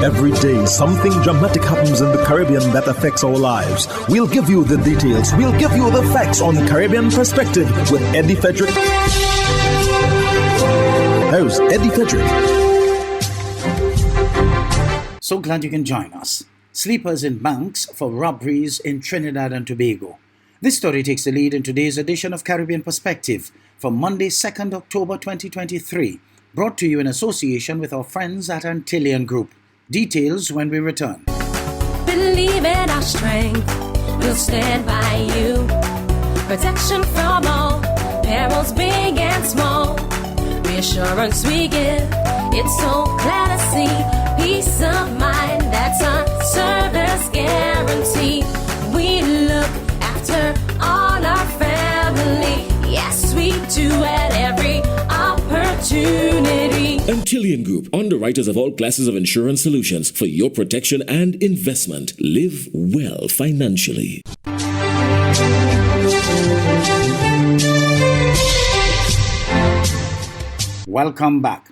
Every day, something dramatic happens in the Caribbean that affects our lives. We'll give you the details. We'll give you the facts on Caribbean Perspective with Eddie Frederick. Here's Eddie Frederick. So glad you can join us. Sleepers in banks for robberies in Trinidad and Tobago. This story takes the lead in today's edition of Caribbean Perspective for Monday, 2nd October 2023, brought to you in association with our friends at Antillean Group. Details when we return. Believe in our strength, we'll stand by you. Protection from all, perils big and small. Reassurance we give, it's so glad to see. Peace of mind, that's our service guarantee. We look after all our family. Yes, we do at every opportunity. Antillean Group, underwriters of all classes of insurance solutions for your protection and investment. Live well financially. Welcome back.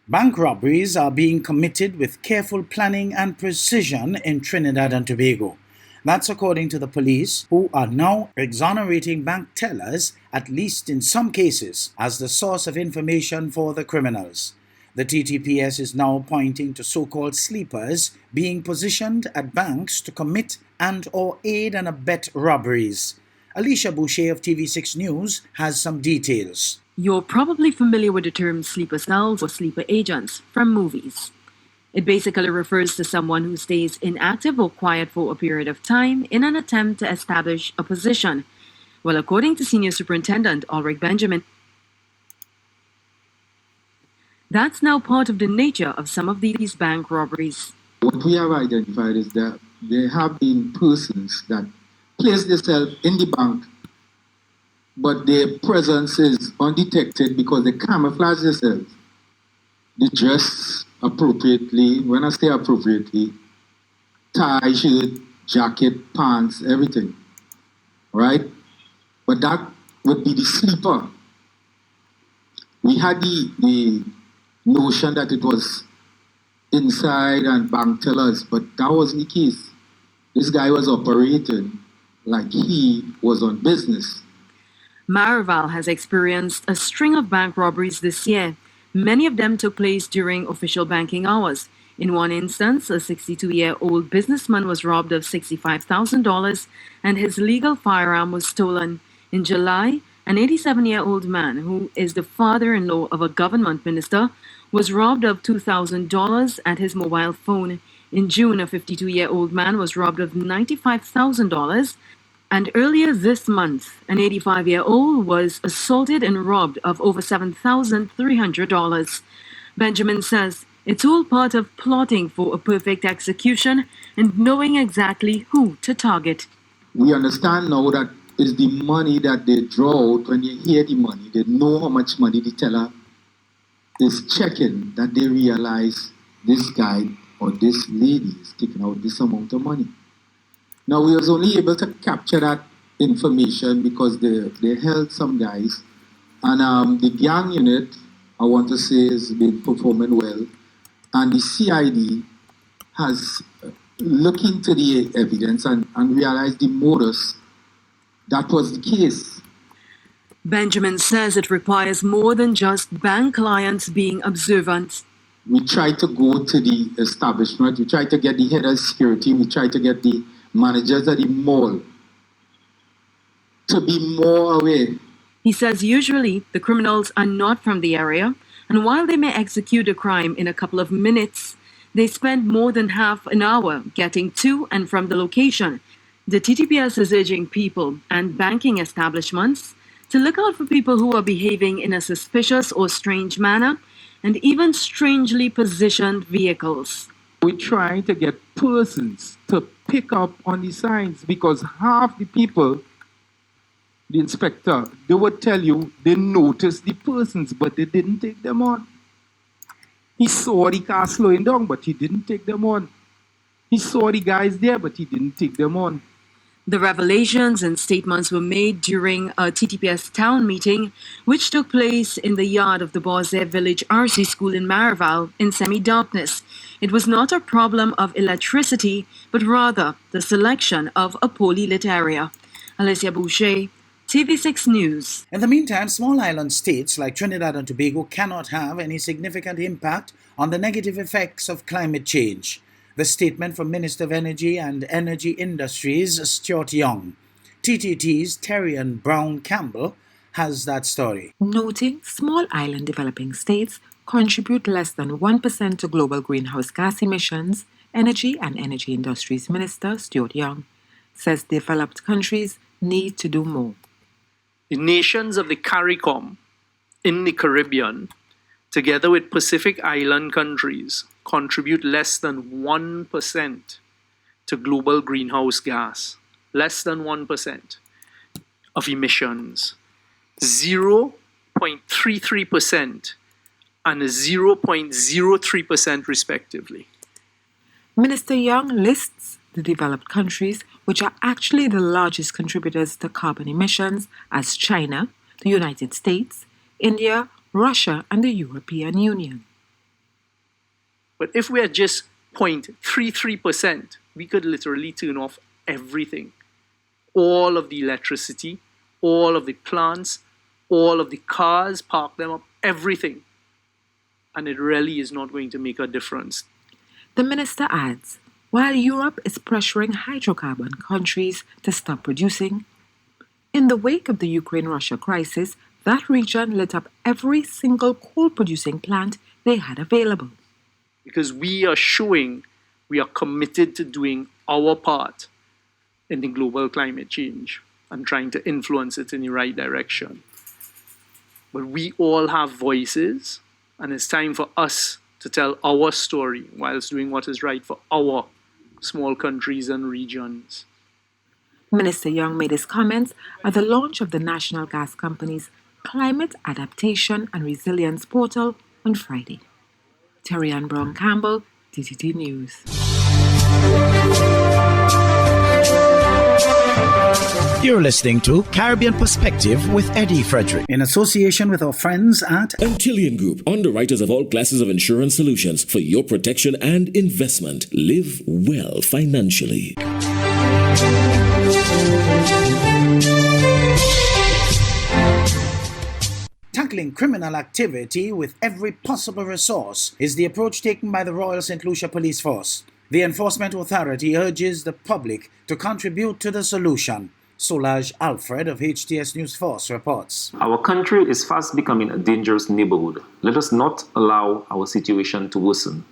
Bank robberies are being committed with careful planning and precision in Trinidad and Tobago. That's according to the police, who are now exonerating bank tellers, at least in some cases, as the source of information for the criminals. The TTPS is now pointing to so-called sleepers being positioned at banks to commit and or aid and abet robberies. Alicia Boucher of TV6 News has some details. You're probably familiar with the term sleeper cells or sleeper agents from movies. It basically refers to someone who stays inactive or quiet for a period of time in an attempt to establish a position. Well, according to Senior Superintendent Ulrich Benjamin, that's now part of the nature of some of these bank robberies. What we have identified is that there have been persons that place themselves in the bank, but their presence is undetected because they camouflage themselves. They dress appropriately. When I say appropriately, tie, shirt, jacket, pants, everything, right? But that would be the sleeper. We had the notion that it was inside and bank tellers, but that wasn't the case. This guy was operating like he was on business. Maraval has experienced a string of bank robberies this year. Many of them took place during official banking hours. In one instance, a 62-year-old businessman was robbed of $65,000 and his legal firearm was stolen. In July, an 87-year-old man, who is the father-in-law of a government minister, was robbed of $2,000 and his mobile phone. In June, a 52-year-old man was robbed of $95,000. And earlier this month, an 85-year-old was assaulted and robbed of over $7,300. Benjamin says it's all part of plotting for a perfect execution and knowing exactly who to target. We understand now that it's the money that they draw out. When they hear the money, they know how much money the teller is checking, that they realize this guy or this lady is taking out this amount of money. Now, we was only able to capture that information because they held some guys. And the gang unit, I want to say, has been performing well. And the CID has looked into the evidence and realized the modus. That was the case. Benjamin says it requires more than just bank clients being observant. We try to go to the establishment. We try to get the head of security. We try to get the managers at the mall to be more aware. He says usually the criminals are not from the area, and while they may execute a crime in a couple of minutes, they spend more than half an hour getting to and from the location. The TTPS is urging people and banking establishments to look out for people who are behaving in a suspicious or strange manner, and even strangely positioned vehicles. We're trying to get persons to pick up on the signs, because half the people, the inspector, they would tell you they noticed the persons, but they didn't take them on. He saw the car slowing down, but he didn't take them on. He saw the guys there, but he didn't take them on. The revelations and statements were made during a TTPS town meeting, which took place in the yard of the Boise Village RC School in Maraval in semi-darkness. it was not a problem of electricity, but rather the selection of a poorly lit area. Alicia Boucher, TV6 News. In the meantime, small island states like Trinidad and Tobago cannot have any significant impact on the negative effects of climate change. The statement from Minister of Energy and Energy Industries, Stuart Young. TTT's Terrian Brown Campbell has that story. Noting small island developing states contribute less than 1% to global greenhouse gas emissions, Energy and Energy Industries Minister Stuart Young says developed countries need to do more. The nations of the CARICOM in the Caribbean, together with Pacific Island countries, contribute less than 1% to global greenhouse gas. Less than 1% of emissions. 0.33% and 0.03% respectively. Minister Young lists the developed countries, which are actually the largest contributors to carbon emissions, as China, the United States, India, Russia, and the European Union. But if we are just 0.33%, we could literally turn off everything. All of the electricity, all of the plants, all of the cars, park them up, everything. And it really is not going to make a difference. The minister adds, while Europe is pressuring hydrocarbon countries to stop producing, in the wake of the Ukraine-Russia crisis, that region lit up every single coal-producing plant they had available. Because we are showing we are committed to doing our part in the global climate change and trying to influence it in the right direction. But we all have voices, and it's time for us to tell our story whilst doing what is right for our small countries and regions. Minister Young made his comments at the launch of the National Gas Company's Climate Adaptation and Resilience Portal on Friday. Terrian Brown Campbell, TTT News. You're listening to Caribbean Perspective with Eddie Frederick, in association with our friends at Antillian Group, underwriters of all classes of insurance solutions for your protection and investment. Live well financially. Tackling criminal activity with every possible resource is the approach taken by the Royal St. Lucia Police Force. The Enforcement Authority urges the public to contribute to the solution. Solaj Alfred of HTS News Force reports. Our country is fast becoming a dangerous neighborhood. Let us not allow our situation to worsen.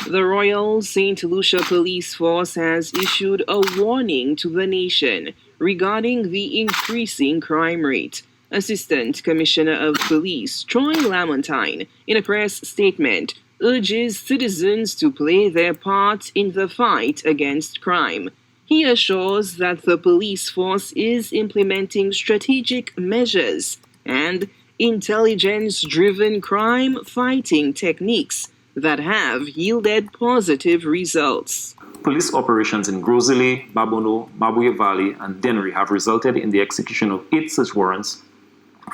The Royal St. Lucia Police Force has issued a warning to the nation regarding the increasing crime rate. Assistant Commissioner of Police Troy Lamontine, in a press statement, urges citizens to play their part in the fight against crime. He assures that the police force is implementing strategic measures and intelligence-driven crime-fighting techniques that have yielded positive results. Police operations in Grosile, Babono, Mabuye Valley, and Dennery have resulted in the execution of 8 search warrants,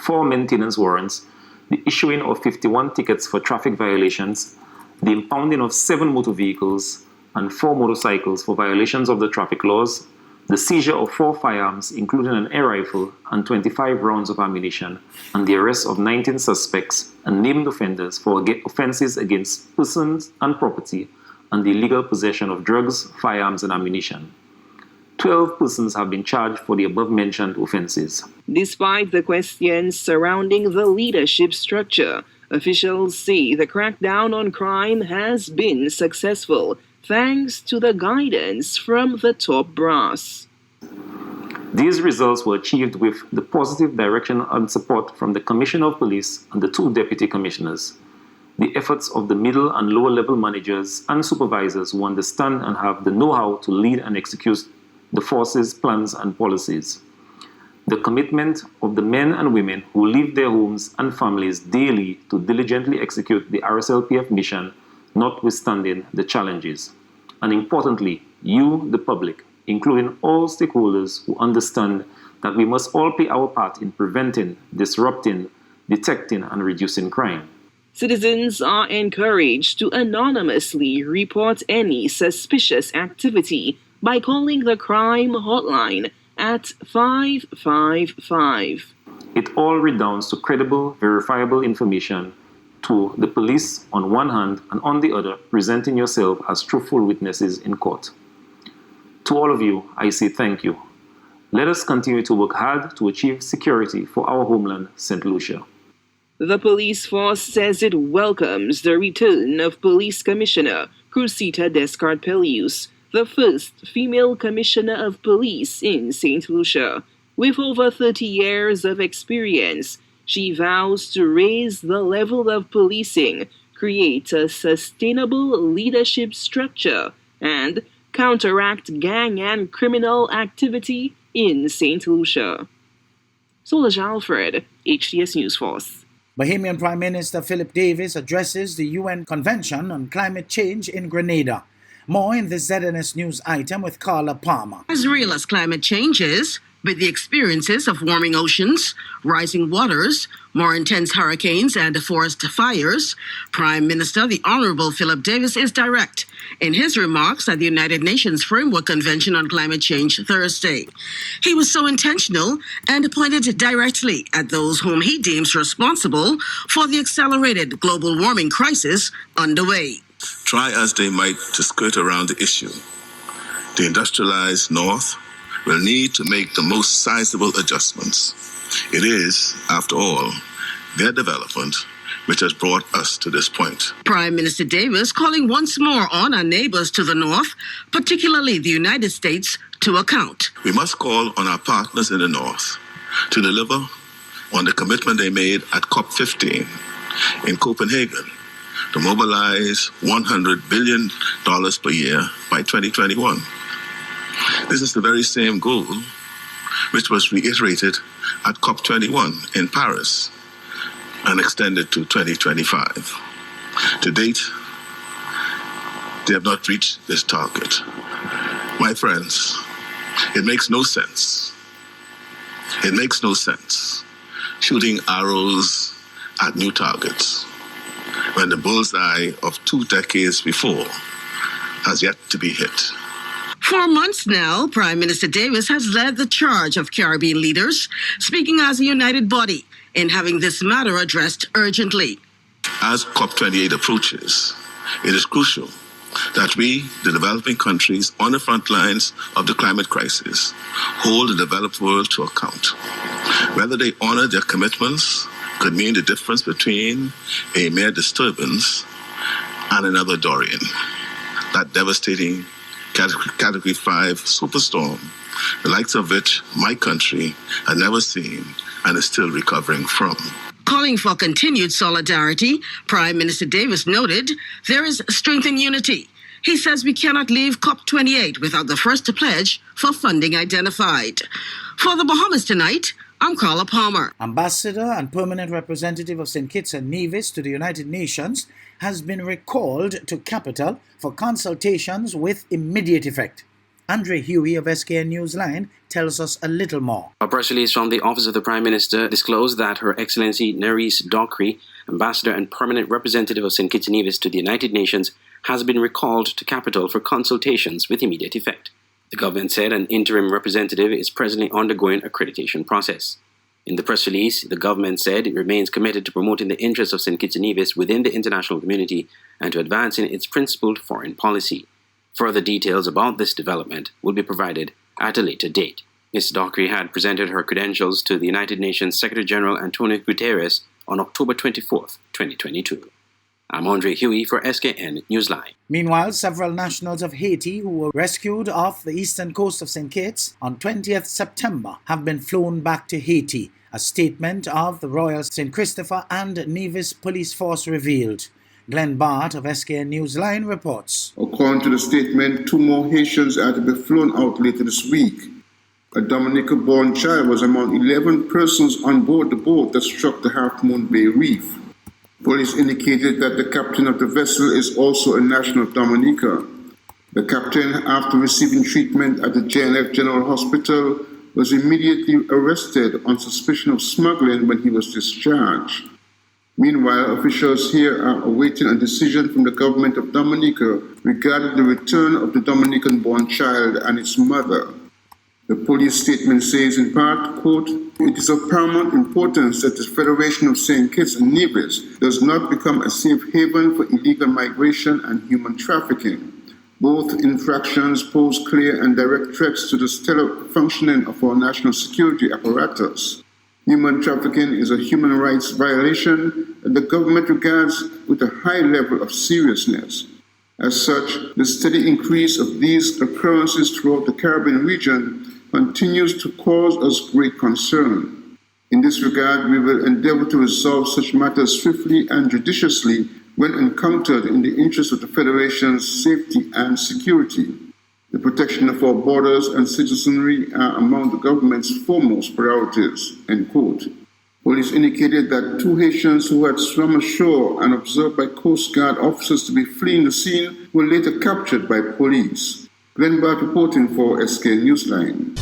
4 maintenance warrants, the issuing of 51 tickets for traffic violations, the impounding of 7 motor vehicles and 4 motorcycles for violations of the traffic laws, the seizure of 4 firearms, including an air rifle and 25 rounds of ammunition, and the arrest of 19 suspects and named offenders for offenses against persons and property and the illegal possession of drugs, firearms, and ammunition. 12 persons have been charged for the above-mentioned offenses. Despite the questions surrounding the leadership structure, officials say the crackdown on crime has been successful, thanks to the guidance from the top brass. These results were achieved with the positive direction and support from the Commissioner of Police and the 2 Deputy Commissioners, the efforts of the middle and lower level managers and supervisors who understand and have the know-how to lead and execute the force's plans and policies, the commitment of the men and women who leave their homes and families daily to diligently execute the RSLPF mission, notwithstanding the challenges. And importantly, you, the public, including all stakeholders who understand that we must all play our part in preventing, disrupting, detecting, and reducing crime. Citizens are encouraged to anonymously report any suspicious activity by calling the crime hotline at 555. It all redounds to credible, verifiable information to the police on one hand and on the other, presenting yourself as truthful witnesses in court. To all of you, I say thank you. Let us continue to work hard to achieve security for our homeland, St. Lucia. The police force says it welcomes the return of Police Commissioner Cruzita Descartes-Pelius, the first female commissioner of police in St. Lucia. With over 30 years of experience, she vows to raise the level of policing, create a sustainable leadership structure, and counteract gang and criminal activity in St. Lucia. Solange Alfred, HTS News Force. Bahamian Prime Minister Philip Davis addresses the UN Convention on Climate Change in Grenada. More in this ZNS News item with Carla Palmer. As real as climate change is, with the experiences of warming oceans, rising waters, more intense hurricanes and forest fires, Prime Minister the Honorable Philip Davis is direct in his remarks at the United Nations Framework Convention on Climate Change Thursday. He was so intentional and pointed directly at those whom he deems responsible for the accelerated global warming crisis underway. Try as they might to skirt around the issue, the industrialized North will need to make the most sizable adjustments. It is, after all, their development which has brought us to this point. Prime Minister Davis calling once more on our neighbors to the north, particularly the United States, to account. We must call on our partners in the North to deliver on the commitment they made at COP15 in Copenhagen to mobilize $100 billion per year by 2021. This is the very same goal which was reiterated at COP21 in Paris and extended to 2025. To date, they have not reached this target. My friends, it makes no sense. It makes no sense shooting arrows at new targets when the bullseye of 2 decades before has yet to be hit. For months now, Prime Minister Davis has led the charge of Caribbean leaders, speaking as a united body in having this matter addressed urgently. As COP28 approaches, it is crucial that we, the developing countries on the front lines of the climate crisis, hold the developed world to account. Whether they honor their commitments could mean the difference between a mere disturbance and another Dorian, that devastating Category 5 superstorm, the likes of which my country had never seen and is still recovering from. Calling for continued solidarity, Prime Minister Davis noted there is strength in unity. He says we cannot leave COP28 without the first pledge for funding identified. For the Bahamas Tonight, I'm Carla Palmer. Ambassador and permanent representative of St. Kitts and Nevis to the United Nations has been recalled to Capital for consultations with immediate effect. Andre Huey of SKN Newsline tells us a little more. A press release from the Office of the Prime Minister disclosed that Her Excellency Nerys Dockery, Ambassador and Permanent Representative of St. Kitts and Nevis to the United Nations, has been recalled to Capital for consultations with immediate effect. The government said an interim representative is presently undergoing accreditation process. In the press release, the government said it remains committed to promoting the interests of St. Kitts and Nevis within the international community and to advancing its principled foreign policy. Further details about this development will be provided at a later date. Ms. Dockery had presented her credentials to the United Nations Secretary General Antonio Guterres on October 24, 2022. I'm Andre Huey for SKN Newsline. Meanwhile, several nationals of Haiti who were rescued off the eastern coast of St. Kitts on 20th September have been flown back to Haiti, a statement of the Royal St. Christopher and Nevis Police Force revealed. Glenn Bart of SKN Newsline reports. According to the statement, 2 more Haitians are to be flown out later this week. A Dominica-born child was among 11 persons on board the boat that struck the Half Moon Bay Reef. Police indicated that the captain of the vessel is also a national of Dominica. The captain, after receiving treatment at the JNF General Hospital, was immediately arrested on suspicion of smuggling when he was discharged. Meanwhile, officials here are awaiting a decision from the government of Dominica regarding the return of the Dominican-born child and its mother. The police statement says in part, quote, "It is of paramount importance that the Federation of St. Kitts and Nevis does not become a safe haven for illegal migration and human trafficking. Both infractions pose clear and direct threats to the stellar functioning of our national security apparatus. Human trafficking is a human rights violation that the government regards with a high level of seriousness. As such, the steady increase of these occurrences throughout the Caribbean region continues to cause us great concern. In this regard, we will endeavor to resolve such matters swiftly and judiciously when encountered in the interest of the Federation's safety and security. The protection of our borders and citizenry are among the government's foremost priorities," end quote. Police indicated that 2 Haitians who had swum ashore and observed by Coast Guard officers to be fleeing the scene were later captured by police. Glenn Bart reporting for SK Newsline.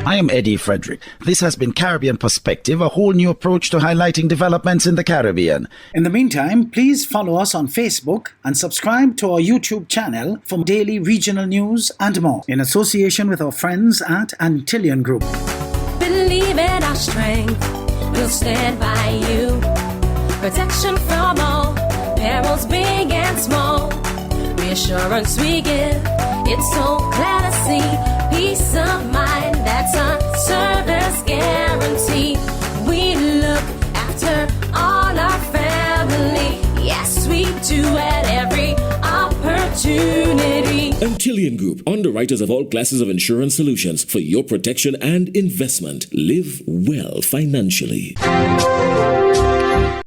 I am Eddie Frederick. This has been Caribbean Perspective, a whole new approach to highlighting developments in the Caribbean. In the meantime, please follow us on Facebook and subscribe to our YouTube channel for daily regional news and more, in association with our friends at Antillian Group. Believe in our strength, we'll stand by you. Protection from all perils, big and small. Reassurance we give, it's so clear to see. Peace of mind, that's our service guarantee. We look after all our family. Yes, we do at every opportunity. Antillian Group, underwriters of all classes of insurance solutions for your protection and investment. Live well financially.